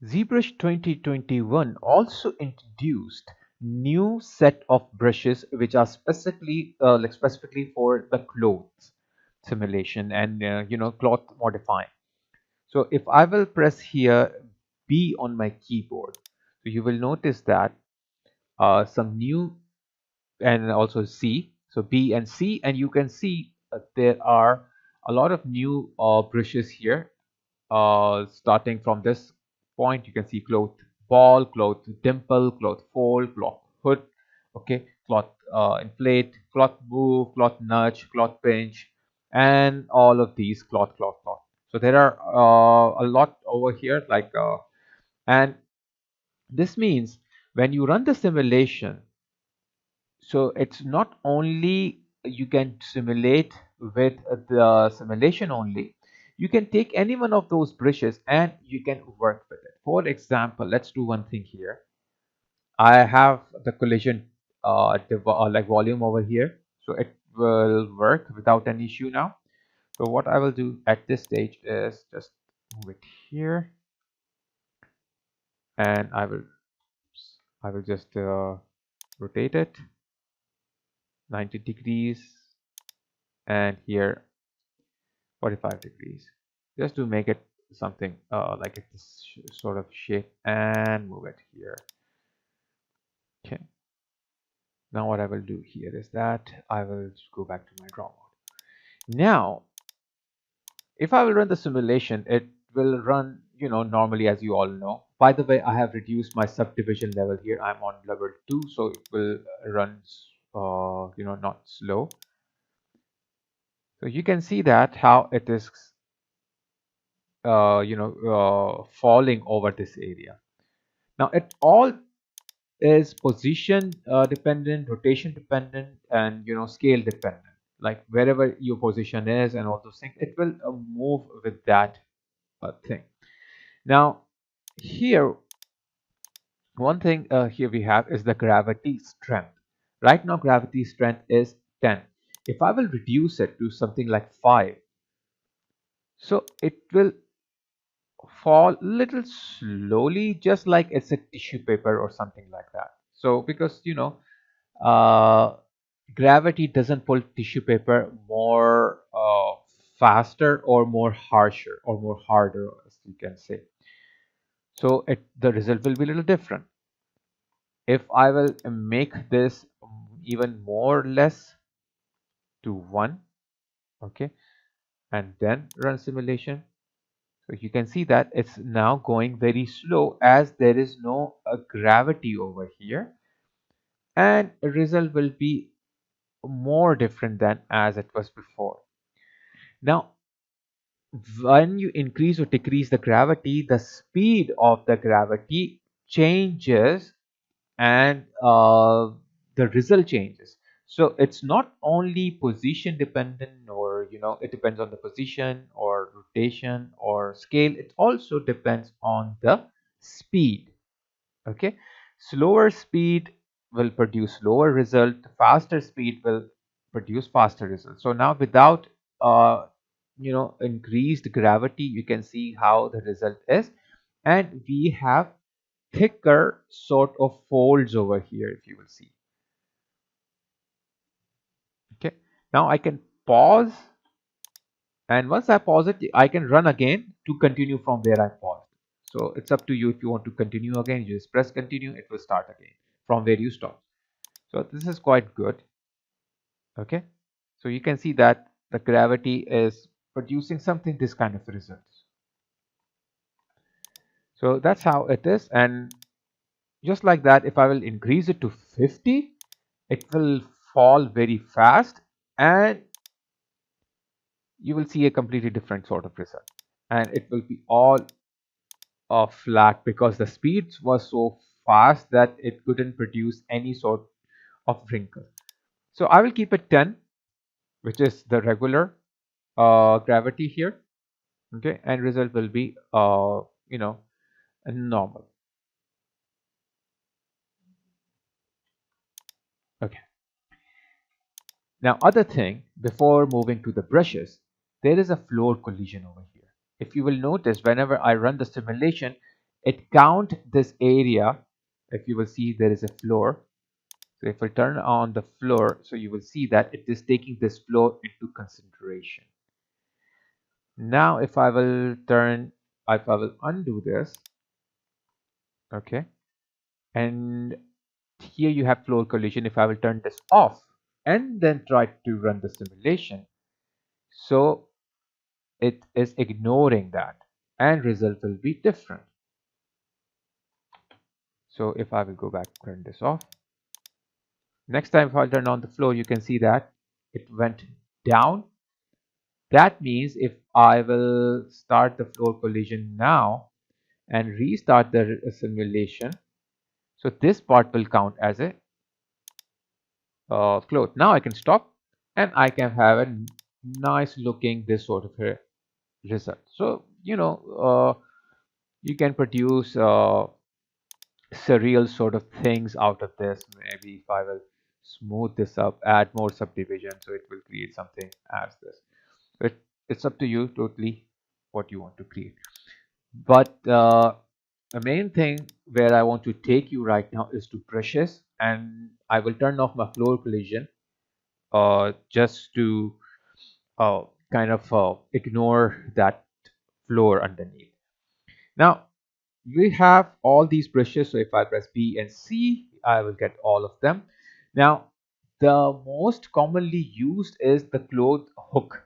Zbrush 2021 also introduced new set of brushes which are specifically for the clothes simulation and cloth modifying. So if I will press here B on my keyboard, so you will notice that some new, and also C, so B and C, and you can see there are a lot of new brushes here. Starting from this point, you can see cloth ball, cloth dimple, cloth fold, cloth hood, okay, cloth inflate, cloth move, cloth nudge, cloth pinch, and all of these cloth. So there are a lot over here, and this means when you run the simulation, so it's not only you can simulate with the simulation only. You can take any one of those brushes and you can work with it. For example, let's do one thing here. I have the collision like volume over here, so it will work without an issue now. So what I will do at this stage is just move it here, and I will just rotate it 90 degrees, and here 45 degrees, just to make it something like this sort of shape, and move it here. Okay, now what I will do here is that I will just go back to my draw mode. Now if I will run the simulation, it will run normally, as you all know. By the way, I have reduced my subdivision level here. I'm on level 2, so it will run not slow. So you can see that how it is falling over this area. Now it all is position dependent, rotation dependent, and scale dependent. Like wherever your position is and all those things, it will move with that thing. Now here, one thing here we have is the gravity strength. Right now gravity strength is 10. If I will reduce it to something like 5, so it will fall little slowly, just like it's a tissue paper or something like that. So because uh, gravity doesn't pull tissue paper more faster or more harsher or more harder, as you can say. So the result will be a little different. If I will make this even more less to 1, okay, and then run simulation, so you can see that it's now going very slow as there is no gravity over here, and result will be more different than as it was before. Now when you increase or decrease the gravity, the speed of the gravity changes, and the result changes. So it's not only position dependent, or it depends on the position or rotation or scale. It also depends on the speed. Okay, slower speed will produce slower result, faster speed will produce faster result. So now without uh, increased gravity, you can see how the result is, and we have thicker sort of folds over here, if you will see. Okay, now I can pause, and once I pause it, I can run again to continue from where I paused. So it's up to you. If you want to continue again, you just press continue, it will start again from where you stopped. So this is quite good. Okay, so you can see that the gravity is producing something this kind of results. So that's how it is. And just like that, if I will increase it to 50, it will fall very fast, and you will see a completely different sort of result, and it will be all flat because the speed was so fast that it couldn't produce any sort of wrinkle. So I will keep it 10, which is the regular gravity here. Okay, and result will be normal. Now, other thing, before moving to the brushes, there is a floor collision over here. If you will notice, whenever I run the simulation, it count this area. If you will see, there is a floor. So if I turn on the floor, so you will see that it is taking this floor into consideration. Now, if I will undo this, okay, and here you have floor collision. If I will turn this off and then try to run the simulation, so it is ignoring that and result will be different. So if I will go back, turn this off. Next time if I turn on the floor, you can see that it went down. That means if I will start the floor collision now and restart the simulation, so this part will count as a cloth. Now I can stop and I can have a nice looking this sort of a result. So you can produce surreal sort of things out of this. Maybe if I will smooth this up, add more subdivision, so it will create something as this. But it's up to you totally what you want to create. But the main thing where I want to take you right now is to brushes, and I will turn off my floor collision just to uh, kind of ignore that floor underneath. Now we have all these brushes, so if I press B and C, I will get all of them. Now the most commonly used is the cloth hook.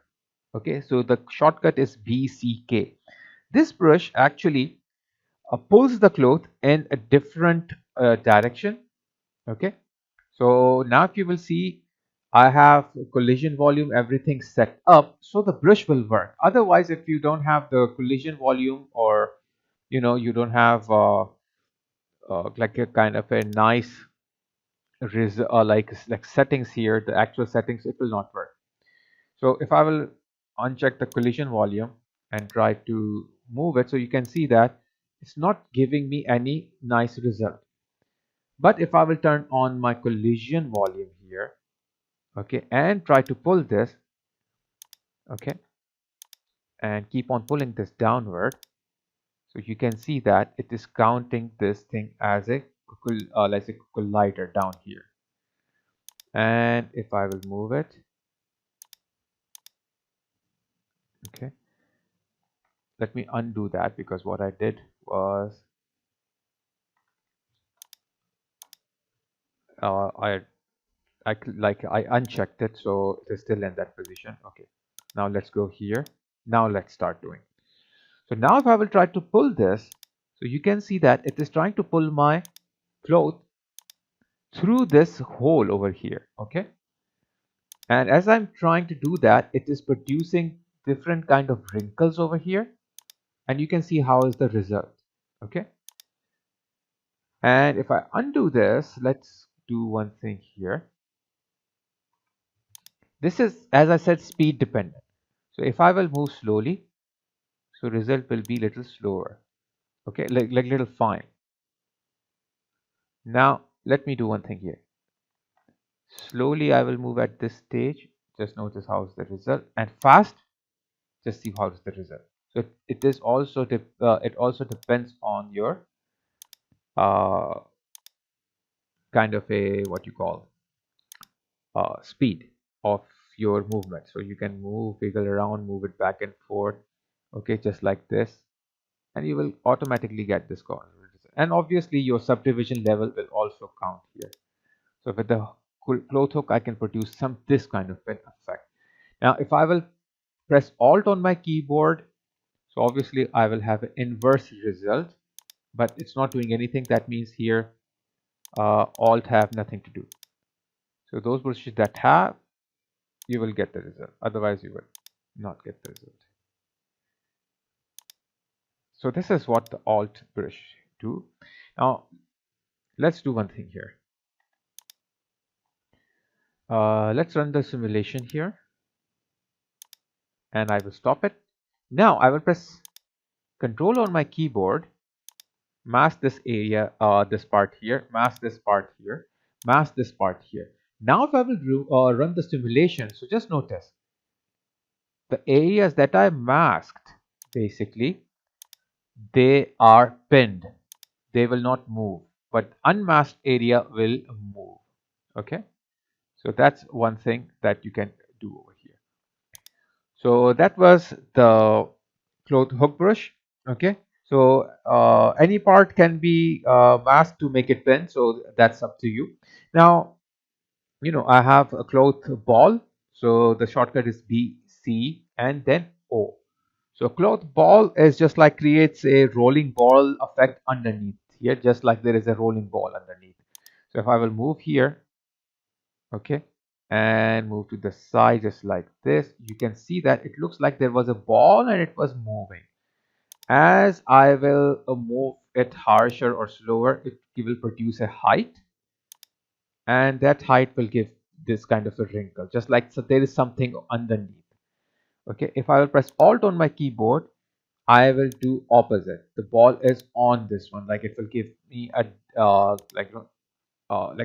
Okay, so the shortcut is BCK. This brush actually pulls the cloth in a different direction. Okay, so now if you will see, I have collision volume, everything set up, so the brush will work. Otherwise, if you don't have the collision volume, or you don't have like a kind of a nice like settings here, the actual settings, it will not work. So if I will uncheck the collision volume and try to move it, so you can see that it's not giving me any nice result. But if I will turn on my collision volume here, okay, and try to pull this, okay, and keep on pulling this downward, so you can see that it is counting this thing as a let's say collider down here. And if I will move it, okay, let me undo that, because what I did was I unchecked it, so it is still in that position. Okay, now let's go here. Now let's start doing. So now if I will try to pull this, so you can see that it is trying to pull my cloth through this hole over here. Okay, and as I'm trying to do that, it is producing different kind of wrinkles over here, and you can see how is the result. Okay, and if I undo this, let's do one thing here. This is, as I said, speed dependent. So if I will move slowly, so result will be little slower. Okay, like little fine. Now let me do one thing here. Slowly I will move at this stage. Just notice how is the result, and fast, just see how is the result. So it is also it also depends on your uh, kind of a what you call speed of your movement. So you can move, wiggle around, move it back and forth. Okay, just like this, and you will automatically get this corner. And obviously your subdivision level will also count here. So with the cloth hook, I can produce this kind of an effect. Now if I will press Alt on my keyboard, so obviously I will have an inverse result, but it's not doing anything. That means here Alt have nothing to do. So those brushes that have, you will get the result. Otherwise you will not get the result. So this is what the Alt brush do. Now let's do one thing here. Let's run the simulation here, and I will stop it. Now I will press Control on my keyboard, mask this area, this part here, mask this part here, mask this part here. Now if I will run the simulation, so just notice the areas that I masked, basically they are pinned, they will not move, but unmasked area will move. Okay, so that's one thing that you can do over here. So that was the cloth hook brush. Okay, so any part can be masked to make it pin, so that's up to you. Now, I have a cloth ball, so the shortcut is B, C, and then O. So cloth ball is just like creates a rolling ball effect underneath here, just like there is a rolling ball underneath. So if I will move here, okay, and move to the side just like this, you can see that it looks like there was a ball and it was moving. As I will move it harsher or slower, it will produce a height, and that height will give this kind of a wrinkle, just like so there is something underneath. Okay, if I will press Alt on my keyboard, I will do opposite. The ball is on this one, like it will give me a like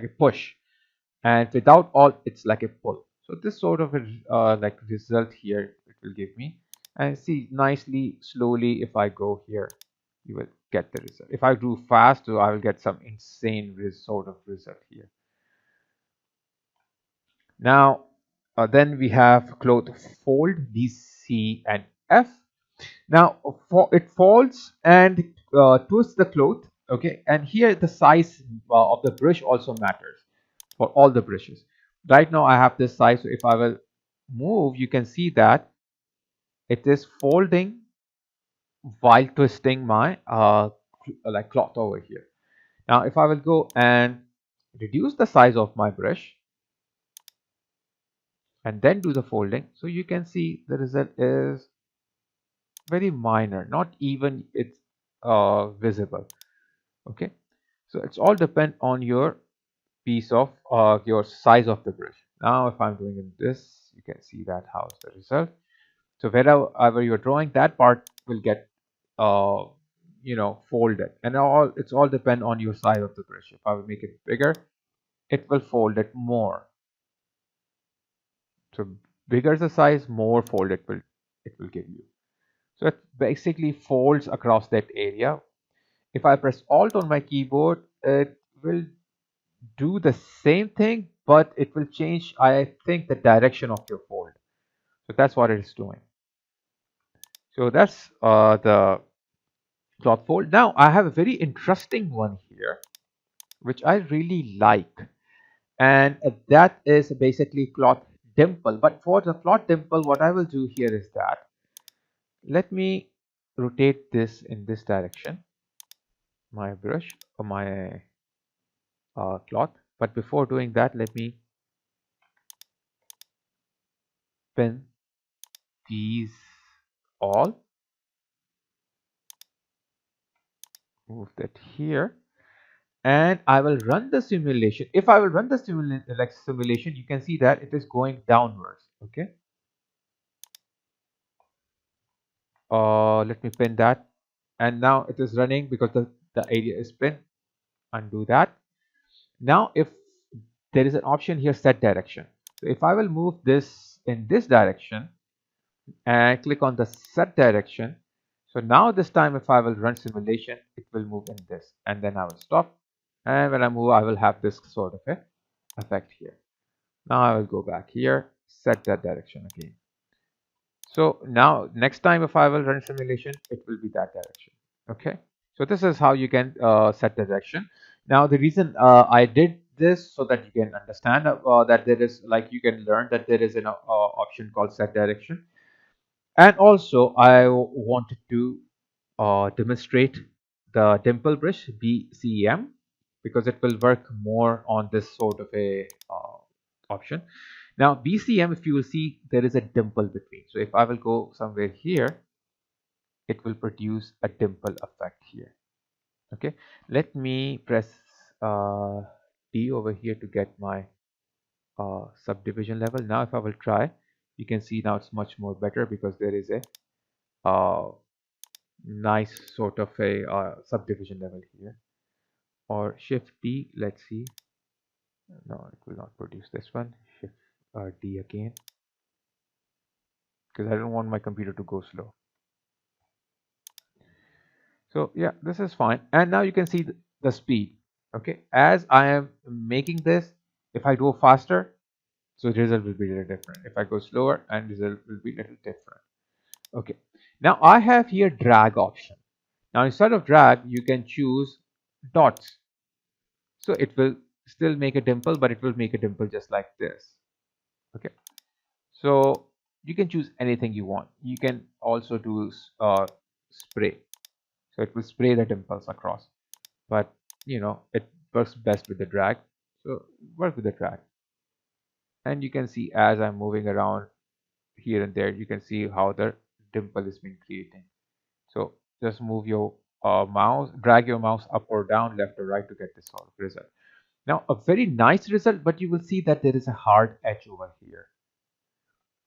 a push, and without Alt, it's like a pull. So this sort of a like result here it will give me, and see nicely slowly. If I go here, you will get the result. If I do fast, so I will get some insane sort of result here. Now, then we have cloth fold B, C, and F. Now, it folds and twists the cloth. Okay, and here the size of the brush also matters for all the brushes. Right now, I have this size, so if I will move, you can see that it is folding while twisting my like cloth over here. Now, if I will go and reduce the size of my brush and then do the folding, so you can see the result is very minor, not even it's visible. Okay, so it's all depend on your piece of your size of the brush. Now if I'm doing in this, you can see that how's the result. So wherever you're drawing, that part will get uh, folded, and it's all depend on your size of the brush. If I will make it bigger, it will fold it more. So bigger the size, more fold it will give you. So it basically folds across that area. If I press Alt on my keyboard, it will do the same thing, but it will change, I think, the direction of your fold. So that's what it is doing. So that's the cloth fold. Now I have a very interesting one here, which I really like, and that is basically cloth dimple. But for the cloth dimple, what I will do here is that let me rotate this in this direction, my brush or my cloth. But before doing that, let me pin these all, move that here, and I will run the simulation. If I will run the simulation, you can see that it is going downwards. Okay, let me pin that, and now it is running because the area is pinned. Undo that. Now if there is an option here, set direction. So if I will move this in this direction and click on the set direction, so now this time if I will run simulation, it will move in this, and then I will stop, and when I move I will have this sort of a effect here. Now I will go back here, set that direction again. So now next time if I will run simulation, it will be that direction. Okay, so this is how you can set the direction. Now the reason I did this so that you can understand that there is, like, you can learn that there is an option called set direction. And also I wanted to demonstrate the dimple brush BCM, because it will work more on this sort of a option. Now BCM, if you will see, there is a dimple between. So if I will go somewhere here, it will produce a dimple effect here. Okay, let me press D over here to get my subdivision level. Now if I will try, you can see now it's much more better because there is a nice sort of a subdivision level here. Or shift D, let's see, No, it will not produce this one. Shift D again, because I don't want my computer to go slow. So yeah, this is fine. And now you can see the speed. Okay, as I am making this, if I go faster, so the result will be a little different. If I go slower, and result will be a little different. Okay, now I have here drag option. Now instead of drag, you can choose dots. So it will still make a dimple, but it will make a dimple just like this. Okay, so you can choose anything you want. You can also do spray. So it will spray the dimples across. But it works best with the drag. So work with the drag. And you can see as I'm moving around here and there, you can see how the dimple is being creating. So just move your mouse, drag your mouse up or down, left or right to get this sort of result. Now, a very nice result, but you will see that there is a hard edge over here.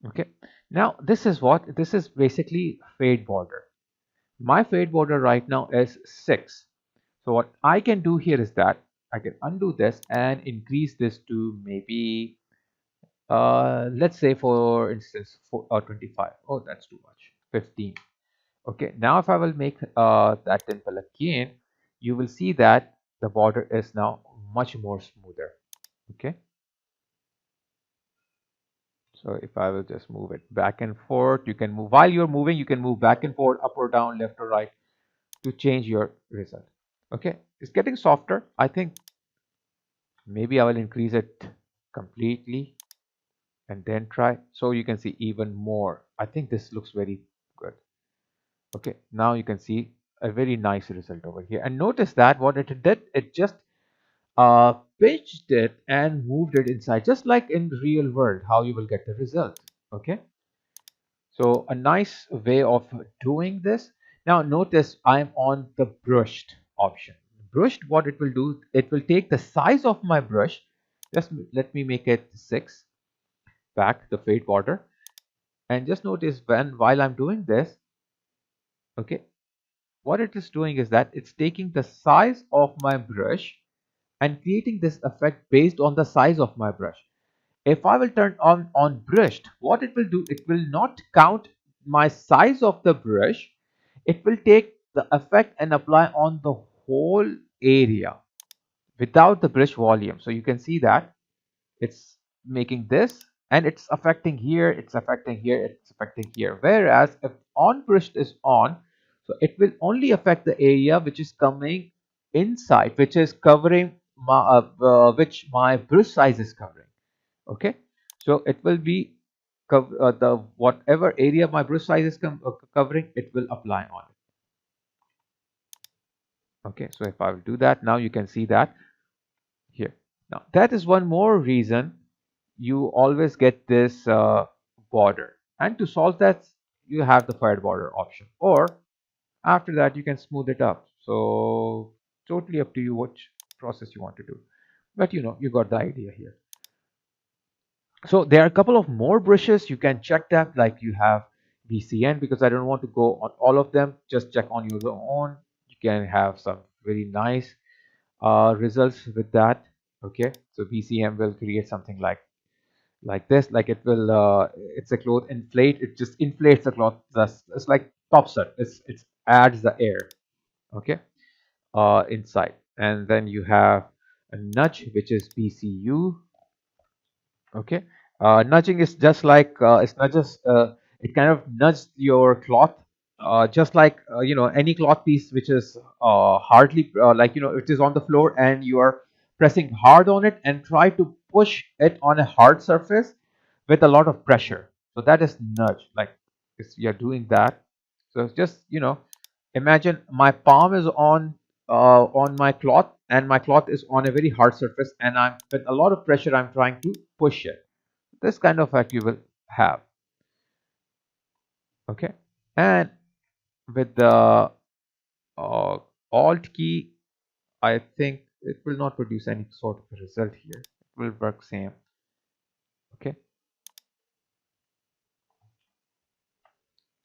Okay. Now, this is basically fade border. My fade border right now is 6. So what I can do here is that I can undo this and increase this to maybe, let's say for instance, 25. Oh, that's too much. 15. Okay, now if I will make that dimple again, you will see that the border is now much more smoother. Okay, so if I will just move it back and forth, you can move while you're moving, you can move back and forth, up or down, left or right to change your result. Okay, it's getting softer. I think maybe I will increase it completely and then try. So you can see even more. I think this looks very good. Okay, now you can see a very nice result over here. And notice that what it did, it just pitched it and moved it inside, just like in real world, how you will get the result. Okay, so a nice way of doing this. Now notice I'm on the brushed option. Brushed, what it will do, it will take the size of my brush. Just let me make it 6 back, the fade border. And just notice while I'm doing this, okay, what it is doing is that it's taking the size of my brush and creating this effect based on the size of my brush. If I will turn on brushed, what it will do, it will not count my size of the brush. It will take the effect and apply on the whole area without the brush volume. So you can see that it's making this and it's affecting here, it's affecting here, it's affecting here. Whereas if on brushed is on, so it will only affect the area which is coming inside, which is covering my which my brush size is covering. Okay, so it will be the whatever area my brush size is covering, it will apply on it. Okay, so if I will do that, now you can see that here. Now that is one more reason you always get this border, and to solve that you have the fade border option, or after that you can smooth it up. So totally up to you which process you want to do, but you got the idea here. So there are a couple of more brushes. You can check that, like you have BCN, because I don't want to go on all of them. Just check on your own. You can have some very nice results with that. Okay, so BCM will create something like this. Like it will, it's a cloth inflate. It just inflates the cloth. It's like topset. It adds the air. Okay, inside, and then you have a nudge, which is BCU. Okay, nudging is just like it's nudges. It kind of nudges your cloth, just like any cloth piece which is hardly like it is on the floor and you are pressing hard on it and try to push it on a hard surface with a lot of pressure. So that is nudge. Like you're doing that. So it's just imagine my palm is on my cloth and my cloth is on a very hard surface and I'm with a lot of pressure I'm trying to push it. This kind of effect you will have. Okay, and with the alt key, I think it will not produce any sort of a result here. It will work same. Okay,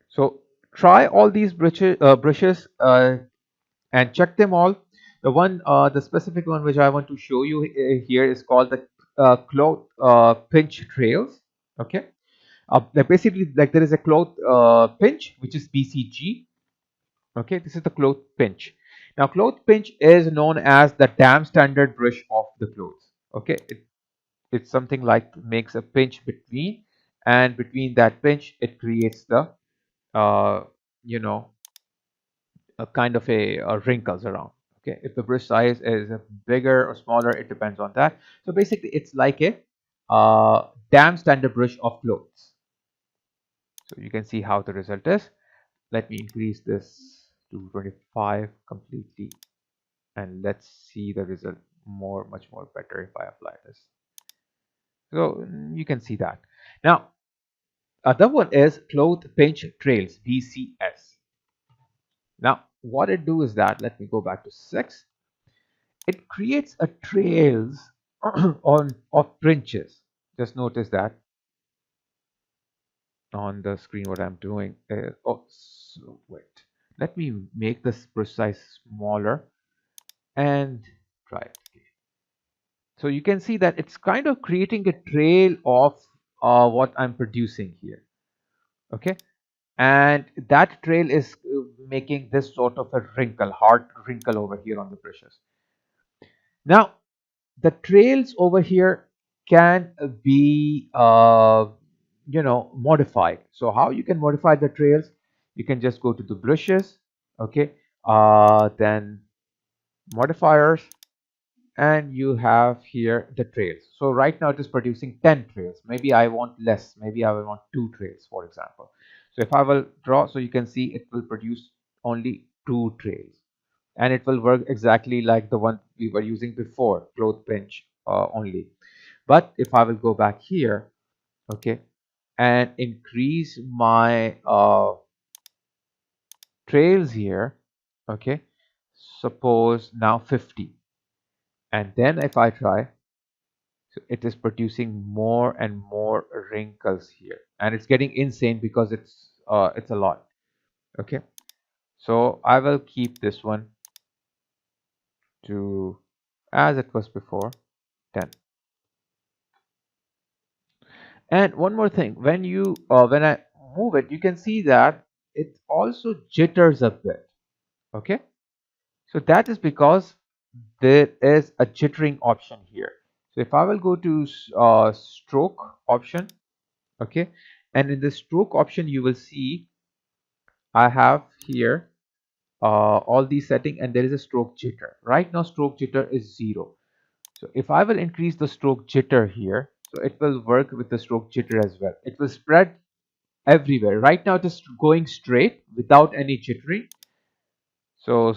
so try all these brushes and check them all. The specific one which I want to show you here is called the cloth pinch trails. Okay, basically like there is a cloth pinch which is BCG. Okay, this is the cloth pinch. Now cloth pinch is known as the dam standard brush of the clothes. Okay, it's something like makes a pinch between, and between that pinch it creates the uh, you know a kind of wrinkles around. Okay, if the brush size is bigger or smaller, it depends on that. So basically it's like a dam standard brush of clothes. So you can see how the result is. Let me increase this to 25 completely, and let's see the result much more better if I apply this. So you can see that. Now other one is cloth pinch trails, BCS. Now what it do is that, let me go back to 6. It creates a trails on of pinches. Just notice that on the screen what I'm doing is, oh, so wait, let me make this precise smaller and try it again. So you can see that it's kind of creating a trail of what I'm producing here. Okay, and that trail is making this sort of a wrinkle, hard wrinkle over here on the brushes. Now the trails over here can be modified. So how you can modify the trails? You can just go to the brushes. Okay, then modifiers, and you have here the trails. So right now it is producing 10 trails. Maybe I want less, maybe I will want 2 trails, for example. So if I will draw, so you can see it will produce only 2 trails, and it will work exactly like the one we were using before, cloth pinch only. But if I will go back here, okay, and increase my trails here, okay, suppose now 50, and then if I try, so it is producing more and more wrinkles here, and it's getting insane because it's a lot. Okay, so I will keep this one to as it was before, 10. And one more thing, when I move it, you can see that it also jitters a bit. Okay, so that is because there is a jittering option here. So if I will go to stroke option, okay, and in the stroke option you will see I have here all these setting, and there is a stroke jitter. Right now stroke jitter is 0. So if I will increase the stroke jitter here, so it will work with the stroke jitter as well. It will spread everywhere. Right now it is going straight without any jittering. So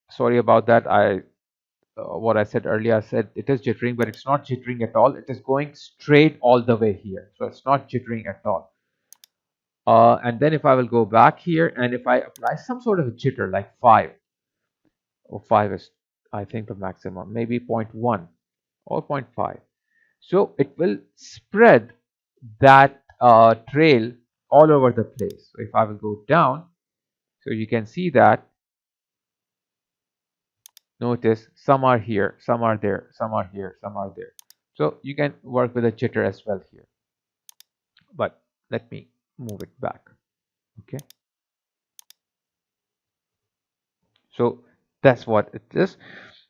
sorry about that. What I said earlier, I said it is jittering, but it's not jittering at all. It is going straight all the way here. So it's not jittering at all. And then if I will go back here, and if I apply some sort of a jitter like 5, or 5 is I think the maximum, maybe zero point 0.1 or zero point 0.5. So it will spread that trail all over the place. So if I will go down, so you can see that, notice some are here, some are there, some are here, some are there. So you can work with a jitter as well here. But let me move it back. Okay. So that's what it is.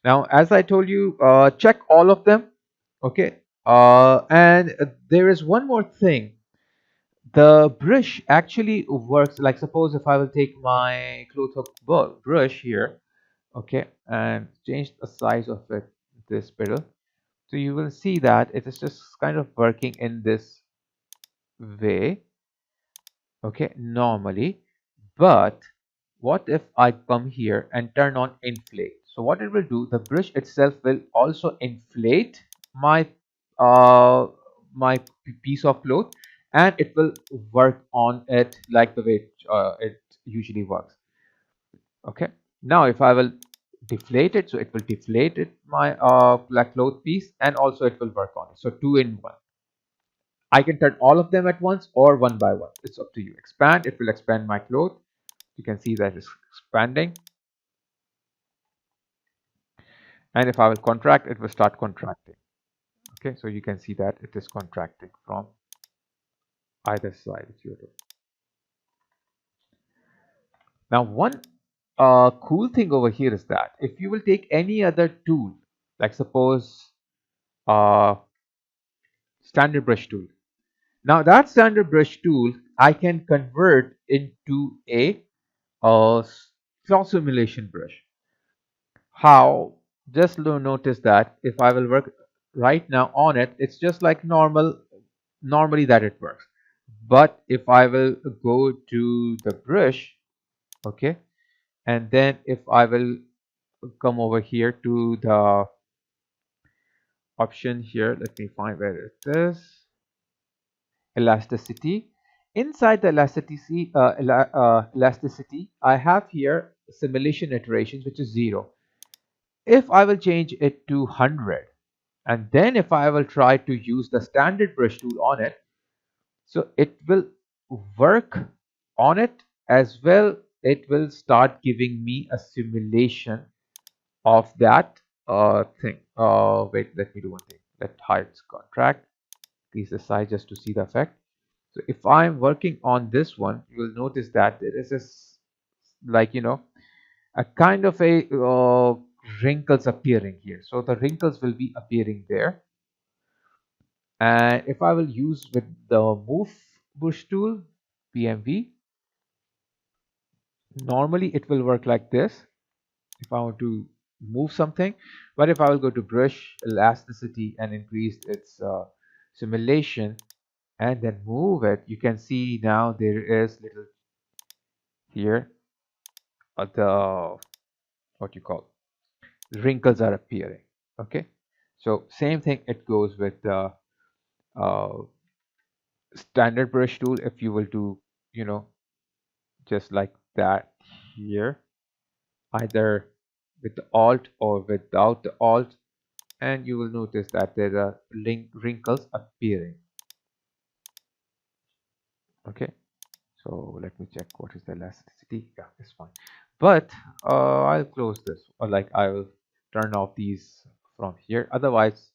Now, as I told you, check all of them. Okay. And there is one more thing. The brush actually works like, suppose if I will take my cloth hook brush here, okay, and change the size of it, this pedal. So you will see that it is just kind of working in this way, okay, normally. But what if I come here and turn on inflate? So what it will do, the brush itself will also inflate my uh piece of cloth, and it will work on it like the way it usually works. Okay, now if I will deflate it, so it will deflate it my black cloth piece, and also it will work on it. So 2 in 1. I can turn all of them at once or one by one. It's up to you. Expand, it will expand my cloth. You can see that it's expanding. And if I will contract, it will start contracting. Okay, so you can see that it is contracting from either side if you do. Now, one cool thing over here is that if you will take any other tool, like suppose uh, standard brush tool. Now that standard brush tool I can convert into a cloth simulation brush. How? Just notice that if I will work right now on it, it's just like normally that it works. But if I will go to the brush, okay, and then if I will come over here to the option here, let me find where it is. Elasticity. Inside the elasticity, I have here simulation iterations, which is 0. If I will change it to 100, and then if I will try to use the standard brush tool on it, so it will work on it as well. It will start giving me a simulation of that thing. Wait, let me do one thing. Let hide contract, increase the size just to see the effect. So if I'm working on this one, you will notice that there is this, like, a kind of a wrinkles appearing here. So the wrinkles will be appearing there. And if I will use with the move bush tool, PMV, normally it will work like this if I want to move something. But if I will go to brush elasticity and increase its simulation and then move it, you can see now there is little here the what you call wrinkles are appearing. Okay, so same thing it goes with the uh, standard brush tool. If you will do, you know just like that here, either with the alt or without the alt, and you will notice that there are wrinkles appearing. Okay, so let me check what is the elasticity. Yeah, it's fine. But I'll close this, or like I will turn off these from here. Otherwise,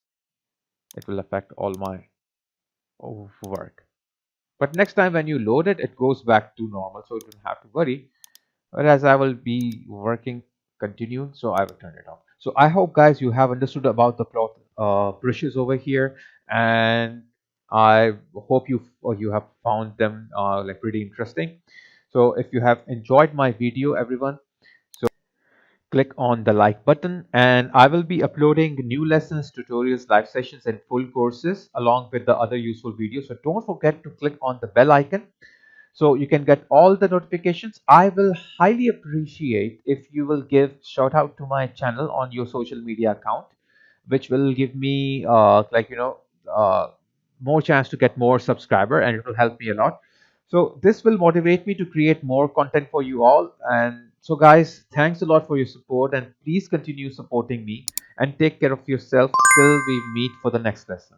it will affect all my work. But next time when you load it, it goes back to normal, so you don't have to worry. Whereas I will be working continue, so I will turn it off. So I hope guys you have understood about the cloth brushes over here, and I hope you have found them like pretty interesting. So if you have enjoyed my video, everyone, so click on the like button, and I will be uploading new lessons, tutorials, live sessions, and full courses along with the other useful videos. So don't forget to click on the bell icon so you can get all the notifications. I will highly appreciate if you will give shout out to my channel on your social media account, which will give me more chance to get more subscriber, and it will help me a lot. So this will motivate me to create more content for you all. And so guys, thanks a lot for your support, and please continue supporting me, and take care of yourself till we meet for the next lesson.